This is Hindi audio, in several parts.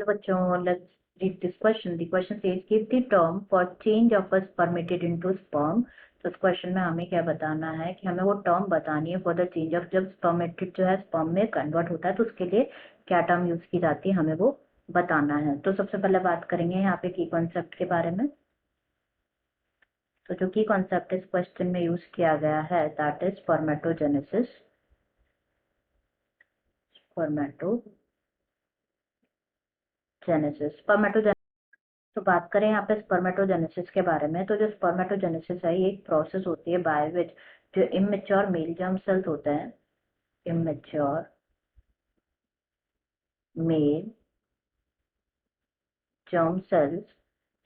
Hello bachon, let's read this question. The question says give the term for change of a spermatid into sperm. तो इस क्वेश्चन में हमें क्या बताना है कि हमें वो टर्म बतानी है फॉर द चेंज ऑफ, जब स्पर्मेटिड जो है स्पर्म में कन्वर्ट होता है तो उसके लिए क्या टर्म यूज की जाती है, हमें वो बताना है। तो सबसे पहले बात करेंगे यहाँ पे की कॉन्सेप्ट के बारे में। तो जो की कॉन्सेप्ट इस क्वेश्चन में यूज किया गया है दैट इज स्पर्मेटोजेनेसिस। स्पर्मेटोजेनेसिस तो बात करें यहाँ पे स्पर्मेटोजेनेसिस के बारे में, तो जो स्पर्मेटोजेनेसिस है ये एक प्रोसेस होती है बाय विच जो इमेच्योर मेल जर्म सेल्स होते हैं, इमेच्योर मेल जर्म सेल्स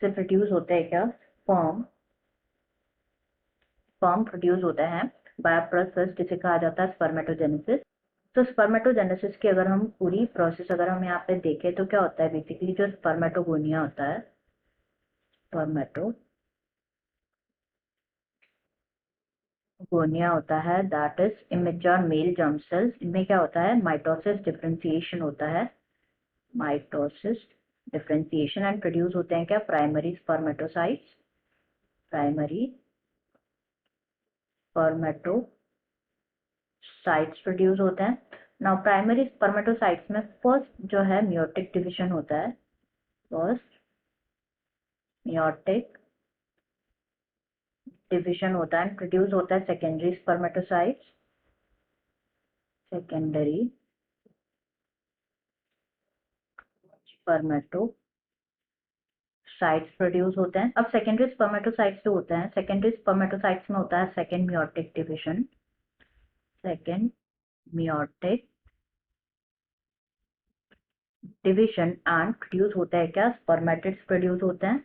से प्रोड्यूस होते हैं क्या, स्पर्म प्रोड्यूस होता है बाय प्रोसेस जिसे कहा जाता है स्पर्मेटोजेनेसिस। तो स्पर्मेटोजेनेसिस की अगर हम पूरी प्रोसेस अगर हम यहाँ पे देखें तो क्या होता है, बेसिकली जो स्पर्मेटोगोनिया होता है, गोनिया होता है that is immature male germ cells. इनमें क्या होता है, माइटोसिस डिफरेंशिएशन होता है, माइटोसिस डिफरेंशिएशन एंड प्रोड्यूस होते हैं क्या, प्राइमरी स्पर्मेटोसाइट्स प्रोड्यूस होते हैं। नाउ प्राइमरी स्पर्मेटोसाइट्स में फर्स्ट जो है मियोटिक डिवीजन होता है, फर्स्ट मियोटिक डिवीजन होता है, प्रोड्यूस होता है secondary spermatocytes, secondary spermatocytes produce होते हैं। अब सेकेंडरी स्पर्मेटोसाइट्स जो होते हैं, सेकेंडरी स्पर्मेटोसाइट्स में होता है second meiotic division, second meiotic division and produce होता है क्या, स्पर्मेटिड्स प्रोड्यूस होते हैं,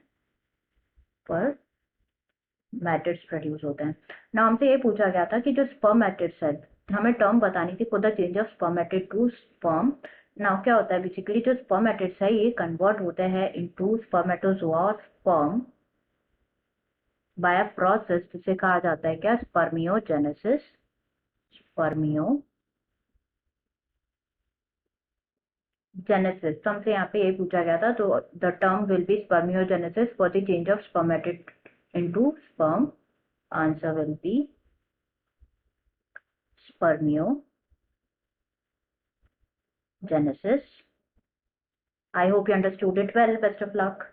स्पर्मेटिड्स प्रोड्यूस होते हैं। ना हमसे ये पूछा गया था कि जो स्पर्मेटिड्स है, हमें टर्म बतानी थी for the change of spermatid to sperm. Now क्या होता है, बेसिकली जो स्पर्मेटिड्स है ये कन्वर्ट होते हैं इनटू स्पर्मेटोजोआ और स्पर्म बाय अ प्रोसेस जिसे कहा जाता है क्या, स्पर्मियोजेनेसिस। तो हमसे यहाँ पे यही पूछा गया था, तो the term will be spermiogenesis for the change of spermatid into sperm. Answer will be spermiogenesis. I hope you understood it well. Best of luck.